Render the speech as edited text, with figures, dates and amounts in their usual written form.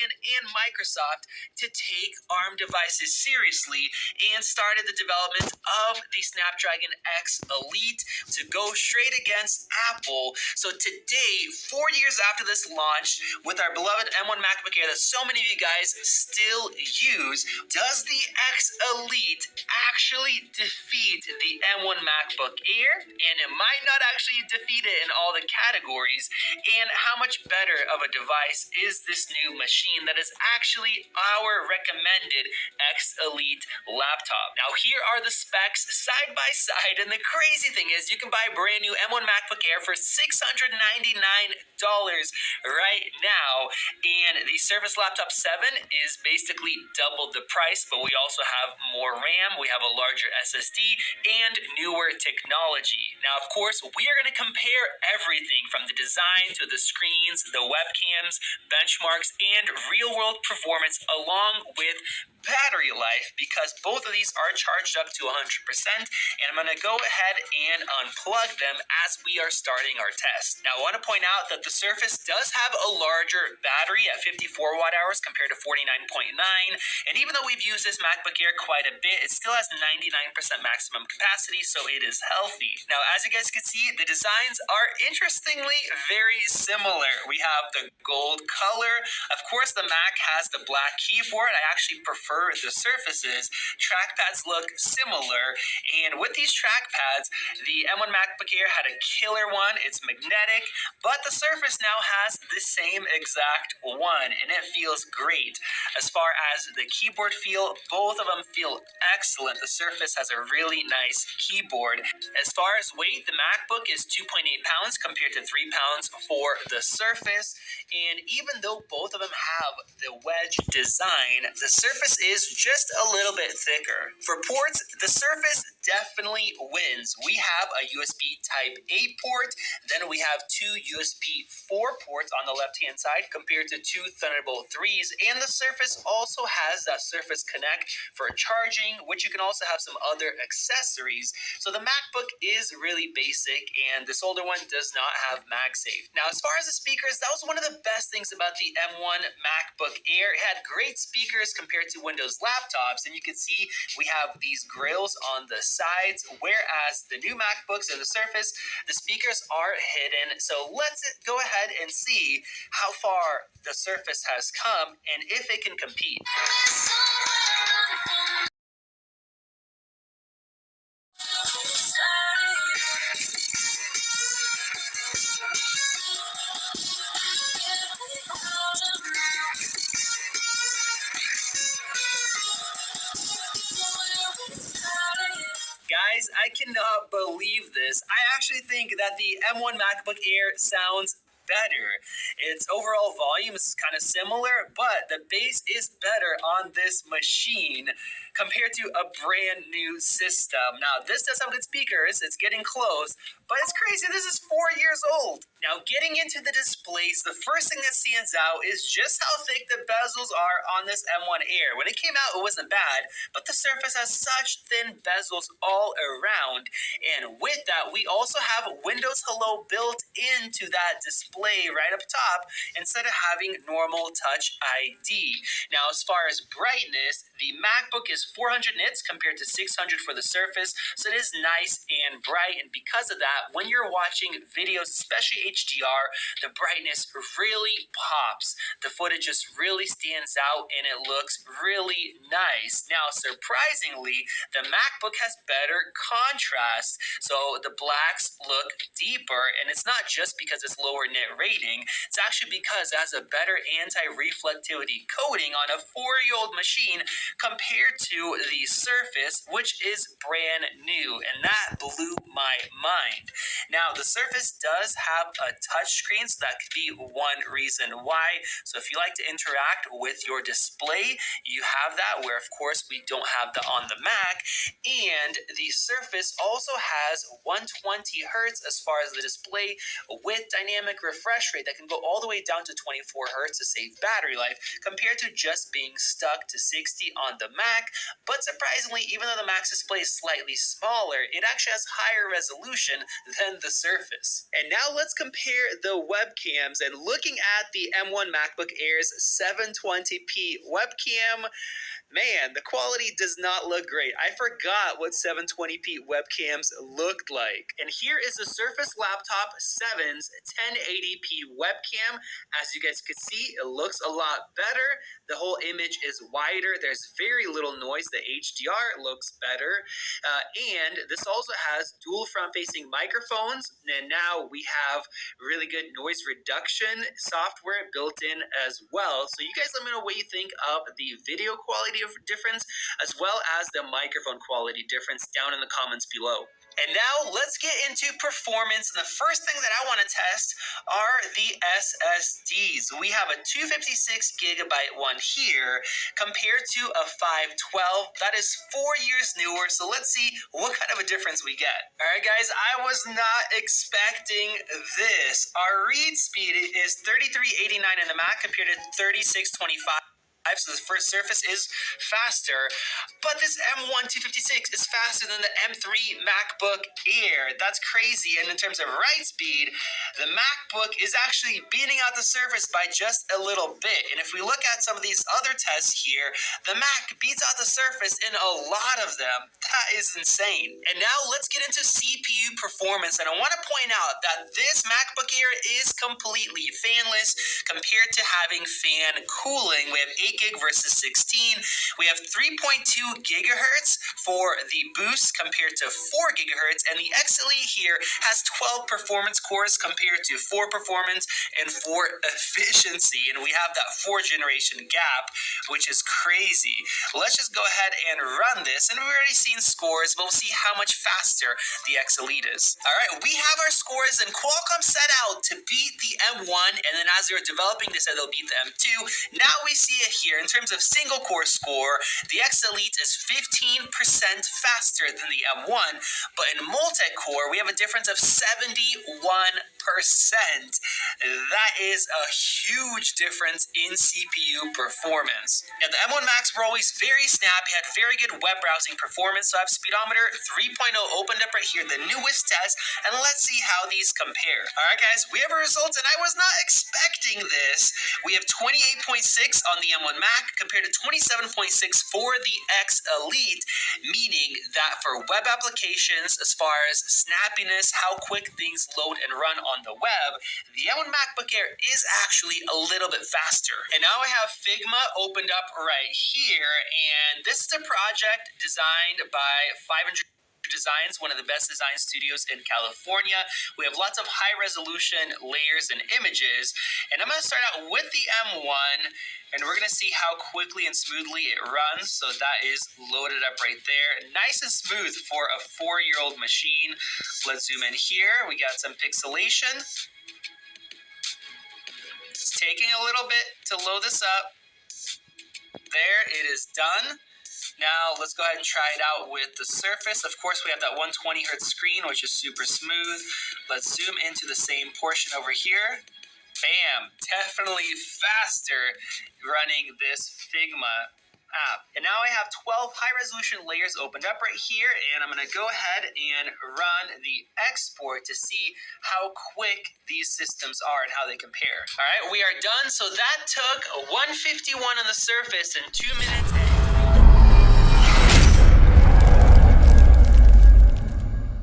Snapdragon and Microsoft to take ARM devices seriously and started the development of the Snapdragon X Elite to go straight against Apple. So today, 4 years after this launch, with our beloved M1 MacBook Air that so many of you guys still use, does the X Elite actually defeat the M1 MacBook Air? And it might not actually defeat it in all the categories. And how much better of a device is this new machine that is actually our recommended X Elite laptop? Now here are the specs side by side, and the crazy thing is you can buy a brand new M1 MacBook Air for $699 right now, and the Surface Laptop 7 is basically double the price, but we also have more RAM, we have a larger SSD, and newer technology. Now of course we are going to compare everything from the design to the screens, the webcams, benchmarks, and real-world performance, along with battery life, because both of these are charged up to 100%, and I'm going to go ahead and unplug them as we are starting our test. Now I want to point out that the Surface does have a larger battery at 54 watt hours compared to 49.9, and even though we've used this MacBook Air quite a bit, it still has 99% maximum capacity, so it is healthy. Now as you guys can see, the designs are interestingly very similar. We have the gold color. Of course the Mac has the black keyboard. I actually prefer the Surfaces. Trackpads look similar, and with these trackpads, the M1 MacBook Air had a killer one. It's magnetic, but the Surface now has the same exact one, and it feels great. As far as the keyboard feel, both of them feel excellent. The Surface has a really nice keyboard. As far as weight, the MacBook is 2.8 pounds compared to 3 pounds for the Surface, and even though both of them have the wedge design, the Surface is just a little bit thicker. For ports, the Surface definitely wins. We have a USB Type-A port, then we have two USB 4 ports on the left-hand side compared to two Thunderbolt 3s, and the Surface also has that Surface Connect for charging, which you can also have some other accessories. So the MacBook is really basic, and this older one does not have MagSafe. Now as far as the speakers, that was one of the best things about the M1 MacBook Air. It had great speakers compared to Windows laptops, and you can see we have these grills on the sides, whereas the new MacBooks and the Surface, the speakers are hidden. So let's go ahead and see how far the Surface has come and if it can compete. Guys, I cannot believe this. I actually think that the M1 MacBook Air sounds better. Its overall volume is kind of similar, but the bass is better on this machine compared to a brand new system. Now, this does have good speakers. It's getting close, but it's crazy. This is 4 years old. Now, getting into the displays, the first thing that stands out is just how thick the bezels are on this M1 Air. When it came out, it wasn't bad, but the Surface has such thin bezels all around. And with that, we also have Windows Hello built into that display right up top instead of having normal Touch ID. Now, as far as brightness, the MacBook is 400 nits compared to 600 for the Surface, so it is nice and bright, and because of that, when you're watching videos, especially HDR, the brightness really pops. The footage just really stands out and it looks really nice. Now, surprisingly, the MacBook has better contrast, so the blacks look deeper, and it's not just because it's lower nit rating, it's actually because it has a better anti-reflectivity coating on a 4-year-old machine compared to the Surface, which is brand new, and that blew my mind. Now, the Surface does have a touch screen, so that could be one reason why. So if you like to interact with your display, you have that, where of course we don't have that on the Mac. And the Surface also has 120 hertz as far as the display, with dynamic refresh rate that can go all the way down to 24 hertz to save battery life, compared to just being stuck to 60 on the Mac. but surprisingly, even though the Mac's display is slightly smaller, it actually has higher resolution than the Surface. And now let's compare the webcams, and looking at the M1 MacBook Air's 720p webcam, man, the quality does not look great. I forgot what 720p webcams looked like. And here is the Surface Laptop 7's 1080p webcam. As you guys can see, it looks a lot better. The whole image is wider. There's very little noise. The HDR looks better. And this also has dual front-facing microphones. And now we have really good noise reduction software built in as well. So you guys let me know what you think of the video quality difference as well as the microphone quality difference down in the comments below. And now let's get into performance. And the first thing that I want to test are the SSDs. We have a 256GB one here compared to a 512. That is 4 years newer. So let's see what kind of a difference we get. All right, guys, I was not expecting this. Our read speed is 3389 in the Mac compared to 3625. So the first Surface is faster, but this M1 256 is faster than the M3 MacBook Air. That's crazy. And in terms of write speed, the MacBook is actually beating out the Surface by just a little bit. And if we look at some of these other tests here, the Mac beats out the Surface in a lot of them. That is insane. And now let's get into CPU performance. And I want to point out that this MacBook Air is completely fanless compared to having fan cooling. We have 8 gig versus 16. We have 3.2 gigahertz for the boost compared to 4 gigahertz, and the XLE here has 12 performance cores compared to 4 performance and 4 efficiency, and we have that 4 generation gap, which is crazy. Let's just go ahead and run this, and we've already seen scores, but we'll see how much faster the XLE is. All right, we have our scores, and Qualcomm set out to beat the M1, and then as they were developing, they said they'll beat the M2. Now we see it here. In terms of single core score, the X Elite is 15% faster than the M1, but in multi-core, we have a difference of 71%. That is a huge difference in CPU performance. Now, the M1 Max were always very snappy, had very good web browsing performance, so I have speedometer 3.0 opened up right here, the newest test, and let's see how these compare. All right, guys, we have our results, and I was not expecting this. We have 28.6 on the M1 Mac compared to 27.6 for the X Elite, meaning that for web applications, as far as snappiness, how quick things load and run on the web, the M1 MacBook Air is actually a little bit faster. And now I have Figma opened up right here, and this is a project designed by 500 Designs, one of the best design studios in California. We have lots of high resolution layers and images, and I'm going to start out with the M1, and we're going to see how quickly and smoothly it runs. So that is loaded up right there, nice and smooth for a 4-year-old machine. Let's zoom in here. We got some pixelation. It's taking a little bit to load this up. There, it is done. Now, let's go ahead and try it out with the Surface. Of course, we have that 120 Hz screen, which is super smooth. Let's zoom into the same portion over here. Bam! Definitely faster running this Figma app. And now I have 12 high-resolution layers opened up right here, and I'm going to go ahead and run the export to see how quick these systems are and how they compare. All right, we are done. So that took 151 on the Surface and 2 minutes